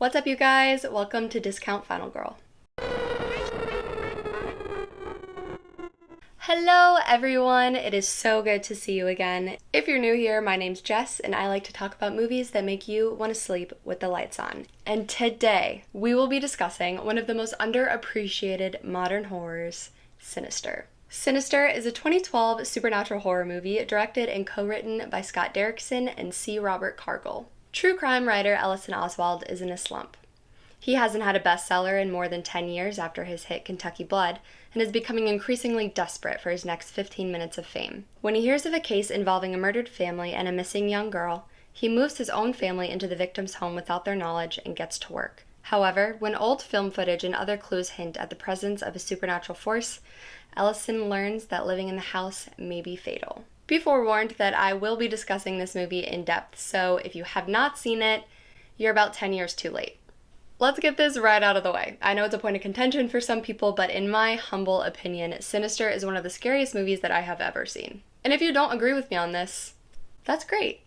What's up, you guys? Welcome to Discount Final Girl. Hello, everyone. It is so good to see you again. If you're new here, my name's Jess, and I like to talk about movies that make you want to sleep with the lights on. And today, we will be discussing one of the most underappreciated modern horrors, Sinister. Sinister is a 2012 supernatural horror movie directed and co-written by Scott Derrickson and C. Robert Cargill. True crime writer Ellison Oswald is in a slump. He hasn't had a bestseller in more than 10 years after his hit Kentucky Blood, and is becoming increasingly desperate for his next 15 minutes of fame. When he hears of a case involving a murdered family and a missing young girl, he moves his own family into the victim's home without their knowledge and gets to work. However, when old film footage and other clues hint at the presence of a supernatural force, Ellison learns that living in the house may be fatal. Be forewarned that I will be discussing this movie in depth, so if you have not seen it, you're about 10 years too late. Let's get this right out of the way. I know it's a point of contention for some people, but in my humble opinion, Sinister is one of the scariest movies that I have ever seen. And if you don't agree with me on this, that's great.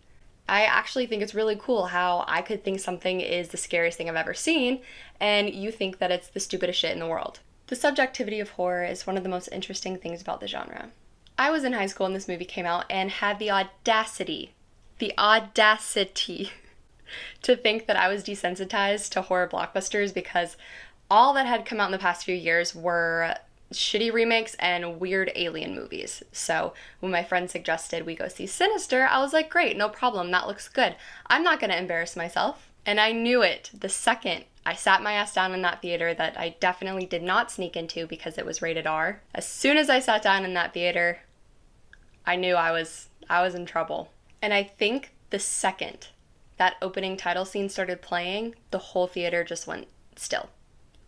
I actually think it's really cool how I could think something is the scariest thing I've ever seen, and you think that it's the stupidest shit in the world. The subjectivity of horror is one of the most interesting things about the genre. I was in high school when this movie came out and had the audacity to think that I was desensitized to horror blockbusters because all that had come out in the past few years were shitty remakes and weird alien movies. So when my friend suggested we go see Sinister, I was like, great, no problem, that looks good. I'm not gonna embarrass myself. And I knew it the second I sat my ass down in that theater that I definitely did not sneak into because it was rated R. As soon as I sat down in that theater, I knew I was in trouble. And I think the second that opening title scene started playing, the whole theater just went still.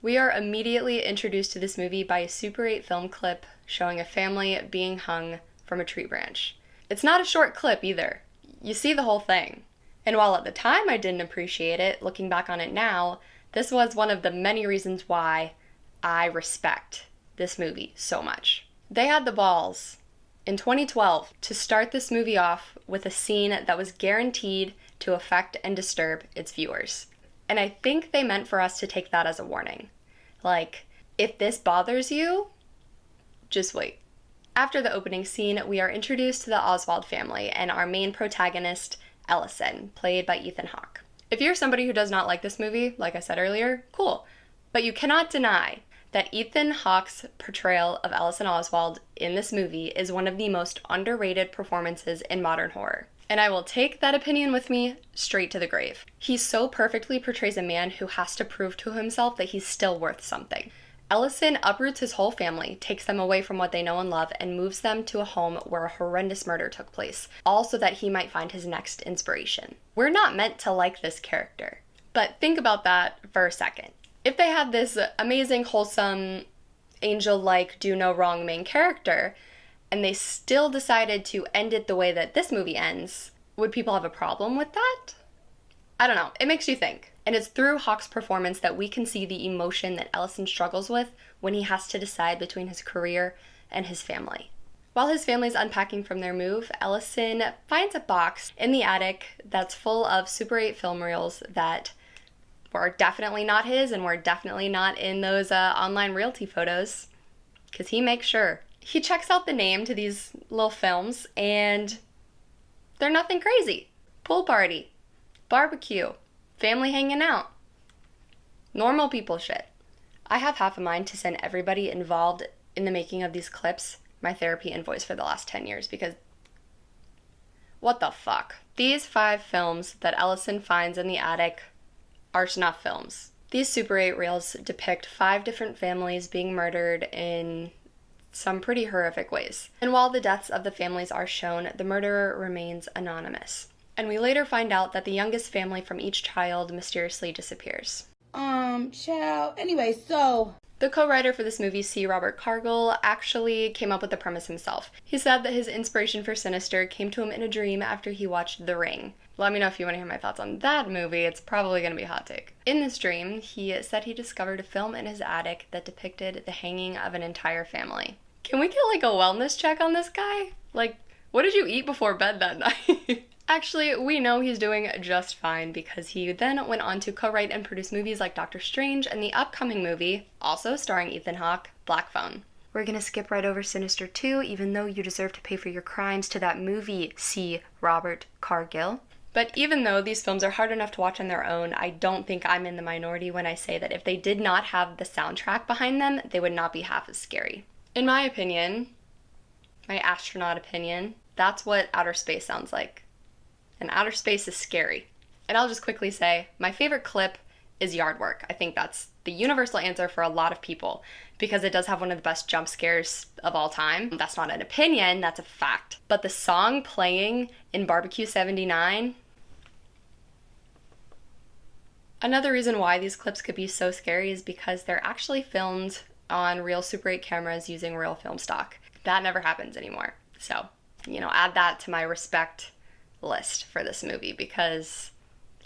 We are immediately introduced to this movie by a Super 8 film clip showing a family being hung from a tree branch. It's not a short clip either. You see the whole thing. And while at the time I didn't appreciate it, looking back on it now, this was one of the many reasons why I respect this movie so much. They had the balls in 2012 to start this movie off with a scene that was guaranteed to affect and disturb its viewers. And I think they meant for us to take that as a warning. Like, if this bothers you, just wait. After the opening scene, we are introduced to the Oswald family and our main protagonist, Ellison, played by Ethan Hawke. If you're somebody who does not like this movie, like I said earlier, cool. But you cannot deny that Ethan Hawke's portrayal of Ellison Oswald in this movie is one of the most underrated performances in modern horror. And I will take that opinion with me straight to the grave. He so perfectly portrays a man who has to prove to himself that he's still worth something. Ellison uproots his whole family, takes them away from what they know and love, and moves them to a home where a horrendous murder took place, all so that he might find his next inspiration. We're not meant to like this character. But think about that for a second. If they had this amazing, wholesome, angel-like, do no wrong main character, and they still decided to end it the way that this movie ends, would people have a problem with that? I don't know. It makes you think. And it's through Hawke's performance that we can see the emotion that Ellison struggles with when he has to decide between his career and his family. While his family's unpacking from their move, Ellison finds a box in the attic that's full of Super 8 film reels that were definitely not his and were definitely not in those online realty photos, because he makes sure. He checks out the name to these little films, and they're nothing crazy. Pool party, barbecue, family hanging out. Normal people shit. I have half a mind to send everybody involved in the making of these clips my therapy invoice for the last 10 years, because what the fuck? These 5 films that Ellison finds in the attic are snuff films. These Super 8 reels depict 5 different families being murdered in some pretty horrific ways. And while the deaths of the families are shown, the murderer remains anonymous. And we later find out that the youngest family from each child mysteriously disappears. Child. Anyway, so The co-writer for this movie, C. Robert Cargill, actually came up with the premise himself. He said that his inspiration for Sinister came to him in a dream after he watched The Ring. Let me know if you want to hear my thoughts on that movie. It's probably going to be a hot take. In this dream, he said he discovered a film in his attic that depicted the hanging of an entire family. Can we get like a wellness check on this guy? Like, what did you eat before bed that night? Actually, we know he's doing just fine because he then went on to co-write and produce movies like Doctor Strange and the upcoming movie, also starring Ethan Hawke, Black Phone. We're gonna skip right over Sinister 2, even though you deserve to pay for your crimes to that movie, C. Robert Cargill. But even though these films are hard enough to watch on their own, I don't think I'm in the minority when I say that if they did not have the soundtrack behind them, they would not be half as scary. In my opinion, my astronaut opinion, that's what outer space sounds like. And outer space is scary. And I'll just quickly say, my favorite clip is Yard Work. I think that's the universal answer for a lot of people because it does have one of the best jump scares of all time. That's not an opinion, that's a fact. But the song playing in Barbecue 79, another reason why these clips could be so scary is because they're actually filmed on real Super 8 cameras using real film stock. That never happens anymore. So, add that to my respect list for this movie because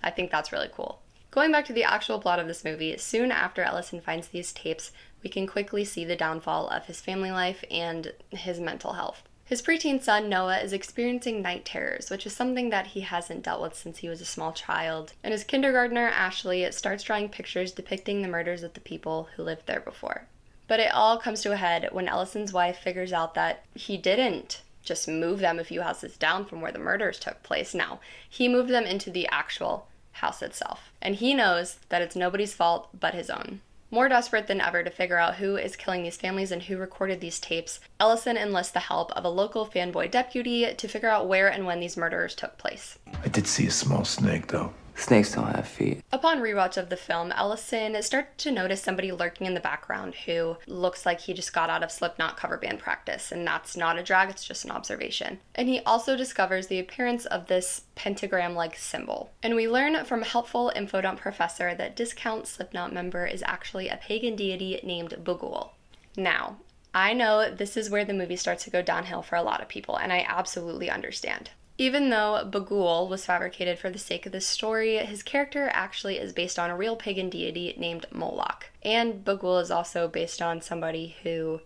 I think that's really cool. Going back to the actual plot of this movie, soon after Ellison finds these tapes, we can quickly see the downfall of his family life and his mental health. His preteen son, Noah, is experiencing night terrors, which is something that he hasn't dealt with since he was a small child. And his kindergartner, Ashley, starts drawing pictures depicting the murders of the people who lived there before. But it all comes to a head when Ellison's wife figures out that he didn't just move them a few houses down from where the murders took place. No, he moved them into the actual house itself. And he knows that it's nobody's fault but his own. More desperate than ever to figure out who is killing these families and who recorded these tapes, Ellison enlists the help of a local fanboy deputy to figure out where and when these murders took place. I did see a small snake, though. Snakes don't have feet. Upon rewatch of the film, Ellison started to notice somebody lurking in the background who looks like he just got out of Slipknot cover band practice, and that's not a drag, it's just an observation. And he also discovers the appearance of this pentagram-like symbol. And we learn from a helpful info dump professor that Discount Slipknot member is actually a pagan deity named Bughuul. Now, I know this is where the movie starts to go downhill for a lot of people, and I absolutely understand. Even though Bughuul was fabricated for the sake of this story, his character actually is based on a real pagan deity named Moloch. And Bughuul is also based on somebody who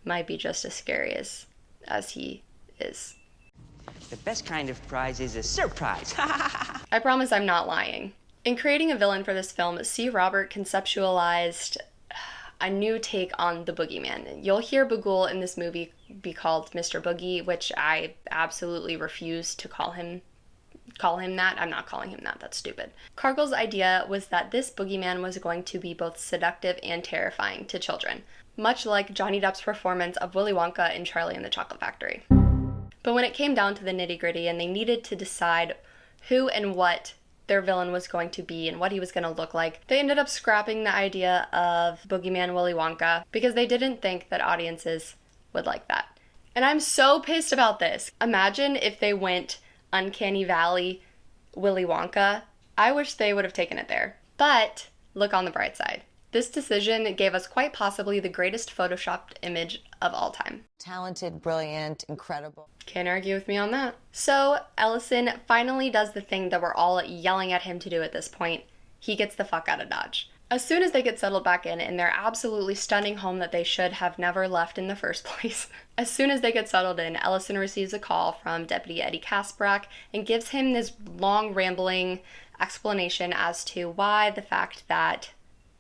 might be just as scary as he is. The best kind of prize is a surprise. I promise I'm not lying. In creating a villain for this film, C. Robert conceptualized a new take on the boogeyman. You'll hear Bughuul in this movie be called Mr. Boogie, which I absolutely refuse to call him that. I'm not calling him that. That's stupid. Cargill's idea was that this boogeyman was going to be both seductive and terrifying to children, much like Johnny Depp's performance of Willy Wonka in Charlie and the Chocolate Factory. But when it came down to the nitty-gritty and they needed to decide who and what their villain was going to be and what he was going to look like, they ended up scrapping the idea of Boogeyman Willy Wonka because they didn't think that audiences would like that. And I'm so pissed about this. Imagine if they went Uncanny Valley Willy Wonka. I wish they would have taken it there. But look on the bright side. This decision gave us quite possibly the greatest photoshopped image of all time. Talented, brilliant, incredible. Can't argue with me on that. So Ellison finally does the thing that we're all yelling at him to do at this point. He gets the fuck out of Dodge. As soon as they get settled back in their absolutely stunning home that they should have never left in the first place, as soon as they get settled in, Ellison receives a call from Deputy Eddie Kasprak and gives him this long rambling explanation as to why the fact that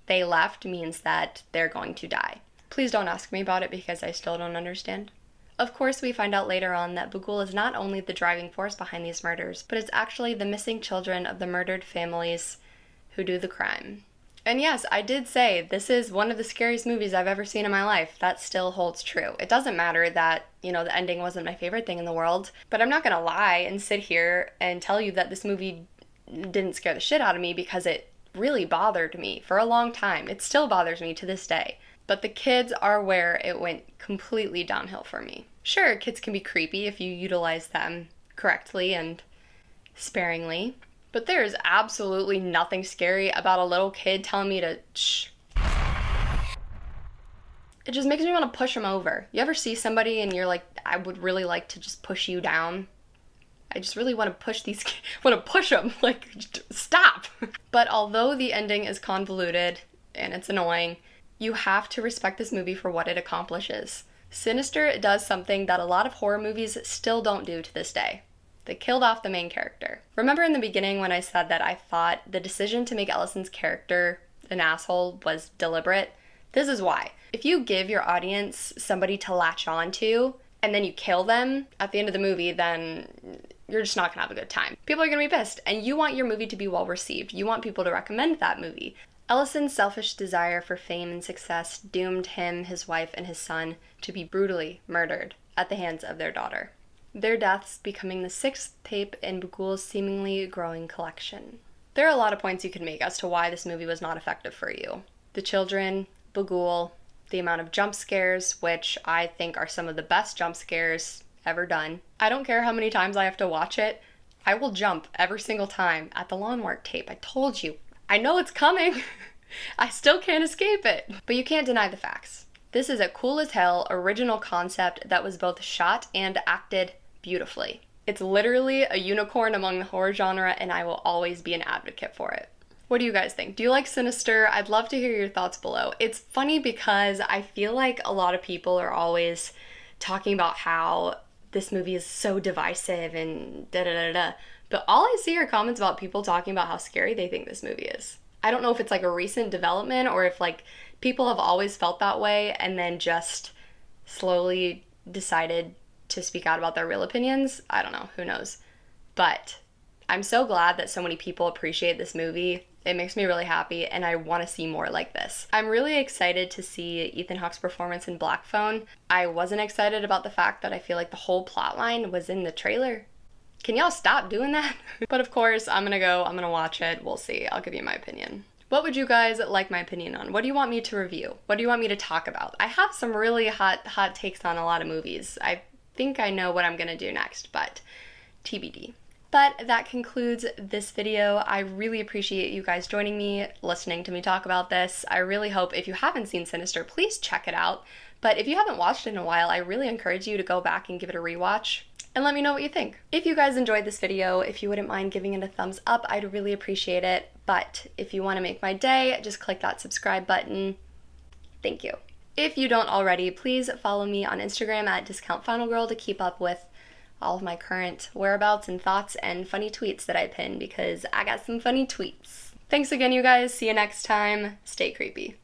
they left means that they're going to die. Please don't ask me about it because I still don't understand. Of course, we find out later on that Bughuul is not only the driving force behind these murders, but it's actually the missing children of the murdered families who do the crime. And yes, I did say this is one of the scariest movies I've ever seen in my life. That still holds true. It doesn't matter that, the ending wasn't my favorite thing in the world, but I'm not gonna lie and sit here and tell you that this movie didn't scare the shit out of me because it really bothered me for a long time. It still bothers me to this day. But the kids are where it went completely downhill for me. Sure, kids can be creepy if you utilize them correctly and sparingly, but there is absolutely nothing scary about a little kid telling me to shh. It just makes me want to push them over. You ever see somebody and you're like, I would really like to just push you down? I just really want to push them, like, stop. But although the ending is convoluted and it's annoying, you have to respect this movie for what it accomplishes. Sinister does something that a lot of horror movies still don't do to this day. They killed off the main character. Remember in the beginning when I said that I thought the decision to make Ellison's character an asshole was deliberate? This is why. If you give your audience somebody to latch on to, and then you kill them at the end of the movie, then you're just not gonna have a good time. People are gonna be pissed, and you want your movie to be well received. You want people to recommend that movie. Ellison's selfish desire for fame and success doomed him, his wife, and his son to be brutally murdered at the hands of their daughter. Their deaths becoming the sixth tape in Bagul's seemingly growing collection. There are a lot of points you could make as to why this movie was not effective for you. The children, Bagul, the amount of jump scares, which I think are some of the best jump scares ever done. I don't care how many times I have to watch it. I will jump every single time at the lawn mark tape. I told you. I know it's coming. I still can't escape it. But you can't deny the facts. This is a cool as hell original concept that was both shot and acted beautifully. It's literally a unicorn among the horror genre, and I will always be an advocate for it. What do you guys think? Do you like Sinister? I'd love to hear your thoughts below. It's funny because I feel like a lot of people are always talking about how this movie is so divisive and da-da-da-da. But all I see are comments about people talking about how scary they think this movie is. I don't know if it's like a recent development or if like people have always felt that way and then just slowly decided to speak out about their real opinions. I don't know, who knows. But I'm so glad that so many people appreciate this movie. It makes me really happy and I want to see more like this. I'm really excited to see Ethan Hawke's performance in Black Phone. I wasn't excited about the fact that I feel like the whole plot line was in the trailer. Can y'all stop doing that? But of course, I'm gonna watch it. We'll see. I'll give you my opinion. What would you guys like my opinion on? What do you want me to review? What do you want me to talk about? I have some really hot takes on a lot of movies. I think I know what I'm gonna do next, but TBD. But that concludes this video. I really appreciate you guys joining me, listening to me talk about this. I really hope if you haven't seen Sinister, please check it out. But if you haven't watched it in a while, I really encourage you to go back and give it a rewatch and let me know what you think. If you guys enjoyed this video, if you wouldn't mind giving it a thumbs up, I'd really appreciate it. But if you want to make my day, just click that subscribe button. Thank you. If you don't already, please follow me on Instagram at discofinalgirl to keep up with all of my current whereabouts and thoughts and funny tweets that I pin because I got some funny tweets. Thanks again, you guys. See you next time. Stay creepy.